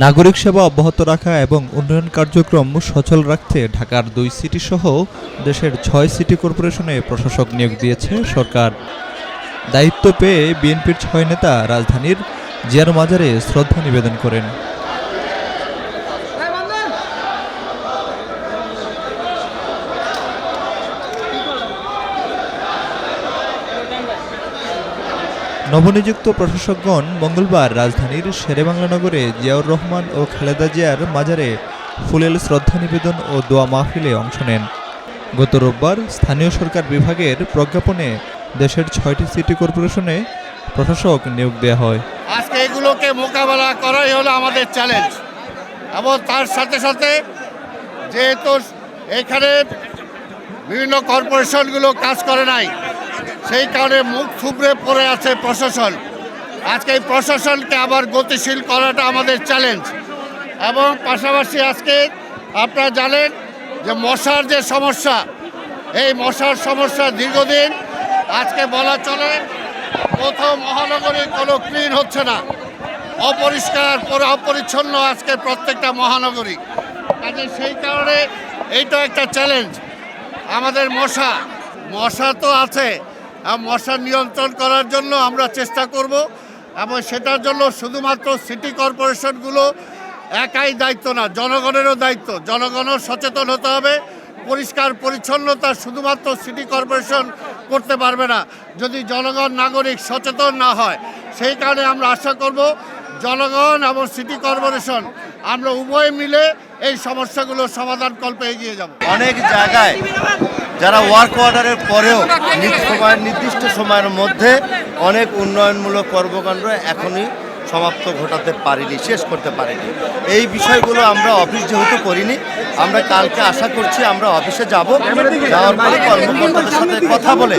নাগরিক সেবা অব্যাহত রাখা এবং উন্নয়ন কার্যক্রম সচল রাখতে ঢাকার ২ সিটি সহ দেশের ৬ সিটি কর্পোরেশনে প্রশাসক নিয়োগ দিয়েছে সরকার। দায়িত্ব পেয়ে বিএনপির ৬ নেতা রাজধানীর জিয়ার মাজারে শ্রদ্ধা নিবেদন করেন। নবনিযুক্ত প্রশাসকগণ মঙ্গলবার রাজধানীর শেরেবাংলা নগরে জিয়াউর রহমান ও খালেদা জিয়ার মাজারে ফুলেল শ্রদ্ধা নিবেদন ও দোয়া মাহফিলে অংশ নেন। গত রোববার স্থানীয় সরকার বিভাগের প্রজ্ঞাপনে দেশের ৬টি সিটি কর্পোরেশনে প্রশাসক নিয়োগ দেওয়া হয়। আজকে এগুলোকে মোকাবেলা করাই হলো আমাদের চ্যালেঞ্জ, এবং তার সাথে সাথে যেহেতু এখানে বিভিন্ন কর্পোরেশনগুলো কাজ করে নাই, সেই কারণে মুখ থুবড়ে পড়ে আছে প্রশাসন। আজকে এই প্রশাসনকে আবার গতিশীল করাটা আমাদের চ্যালেঞ্জ। এবং পাশাপাশি আজকে আপনারা জানেন যে মশার যে সমস্যা, এই মশার সমস্যা দীর্ঘদিন আজকে বলা চলে কোথাও মহানগরী কোনো ক্লিন হচ্ছে না, অপরিষ্কার অপরিচ্ছন্ন আজকে প্রত্যেকটা মহানগরী। কাজে সেই কারণে এইটা একটা চ্যালেঞ্জ আমাদের। মশা তো আছে, মশা নিয়ন্ত্রণ করার জন্য আমরা চেষ্টা করব, এবং সেটার জন্য শুধুমাত্র সিটি কর্পোরেশনগুলো একাই দায়িত্ব না, জনগণেরও দায়িত্ব। জনগণও সচেতন হতে হবে। পরিষ্কার পরিচ্ছন্নতা শুধুমাত্র সিটি কর্পোরেশন করতে পারবে না যদি জনগণ নাগরিক সচেতন না হয়। সেই কারণে আমরা আশা করব জনগণ এবং সিটি কর্পোরেশন আমরা উভয় মিলে এই সমস্যাগুলো সমাধান কল্পে এগিয়ে যাব। অনেক জায়গায় যারা ওয়ার্ক অর্ডারের পরেও নির্দিষ্ট সময়ের মধ্যে অনেক উন্নয়নমূলক কর্মকাণ্ড এখনই সমাপ্ত ঘটাতে পারিনি, শেষ করতে পারিনি। এই বিষয়গুলো আমরা অফিস যেহেতু করিনি, আমরা কালকে আশা করছি আমরা অফিসে যাওয়ার পরে কর্মকর্তাদের সাথে কথা বলে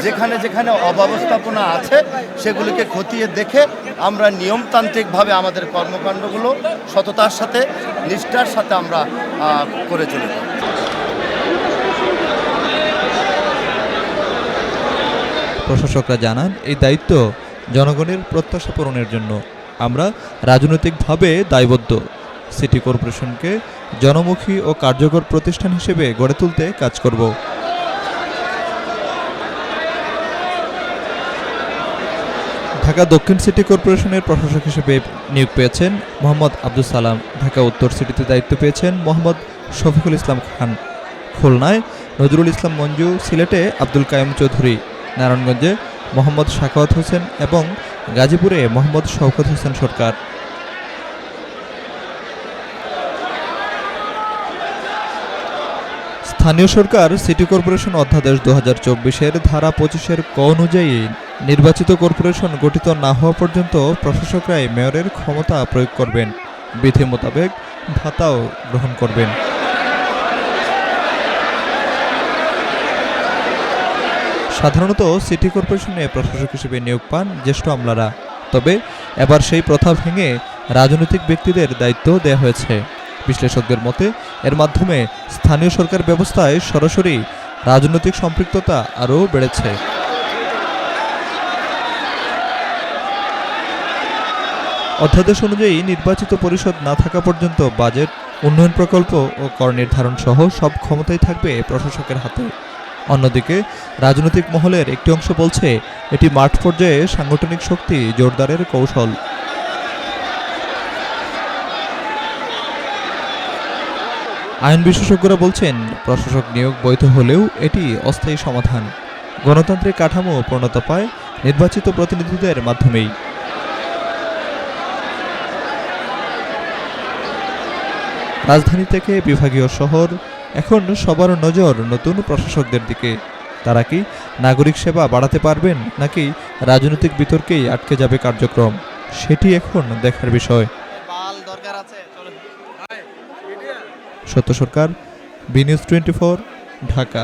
যেখানে যেখানে অব্যবস্থাপনা আছে সেগুলিকে খতিয়ে দেখে আমরা নিয়মতান্ত্রিকভাবে আমাদের কর্মকাণ্ডগুলো সততার সাথে নিষ্ঠার সাথে আমরা করে চলে যাব। প্রশাসকরা জানান, এই দায়িত্ব জনগণের প্রত্যাশা পূরণের জন্য। আমরা রাজনৈতিকভাবে দায়বদ্ধ সিটি কর্পোরেশনকে জনমুখী ও কার্যকর প্রতিষ্ঠান হিসেবে গড়ে তুলতে কাজ করব। ঢাকা দক্ষিণ সিটি কর্পোরেশনের প্রশাসক হিসেবে নিয়োগ পেয়েছেন মোহাম্মদ আব্দুল সালাম। ঢাকা উত্তর সিটিতে দায়িত্ব পেয়েছেন মোহাম্মদ শফিকুল ইসলাম খান। খুলনায় নজরুল ইসলাম মঞ্জু, সিলেটে আব্দুল কাইম চৌধুরী, নারায়ণগঞ্জে মোহাম্মদ সাখাওয়াত হোসেন এবং গাজীপুরে মোহাম্মদ শওকত হোসেন সরকার। স্থানীয় সরকার সিটি কর্পোরেশন অধ্যাদেশ ২০২৪-এর ধারা ২৫-এর ক অনুযায়ী নির্বাচিত কর্পোরেশন গঠিত না হওয়া পর্যন্ত প্রশাসকরাই মেয়রের ক্ষমতা প্রয়োগ করবেন, বিধি মোতাবেক ভাতাও গ্রহণ করবেন। সাধারণত সিটি কর্পোরেশনে প্রশাসক হিসেবে নিয়োগ পান জ্যেষ্ঠ আমলারা, তবে এবার সেই প্রথা ভেঙে রাজনৈতিক ব্যক্তিদের দায়িত্ব দেওয়া হয়েছে। বিশ্লেষকদের মতে এর মাধ্যমে স্থানীয় সরকার ব্যবস্থায় সরাসরি রাজনৈতিক সম্পৃক্ততা আরও বেড়েছে। অধ্যাদেশ অনুযায়ী নির্বাচিত পরিষদ না থাকা পর্যন্ত বাজেট, উন্নয়ন প্রকল্প ও কর নির্ধারণ সহ সব ক্ষমতাই থাকবে প্রশাসকের হাতে। অন্যদিকে রাজনৈতিক মহলের একটি অংশ বলছে এটি মাঠ পর্যায়ে সাংগঠনিক শক্তি জোরদারের কৌশল। আইন বিশেষজ্ঞরা বলছেন প্রশাসক নিয়োগ বৈধ হলেও এটি অস্থায়ী সমাধান। গণতান্ত্রিক কাঠামো পূর্ণতা পায় নির্বাচিত প্রতিনিধিদের মাধ্যমেই। রাজধানী থেকে বিভাগীয় শহর, এখন সবার নজর নতুন প্রশাসকদের দিকে। তারা কি নাগরিক সেবা বাড়াতে পারবেন নাকি রাজনৈতিক বিতর্কেই আটকে যাবে কার্যক্রম, সেটি এখন দেখার বিষয়। সত্য সরকার, বি নিউজ 24, ঢাকা।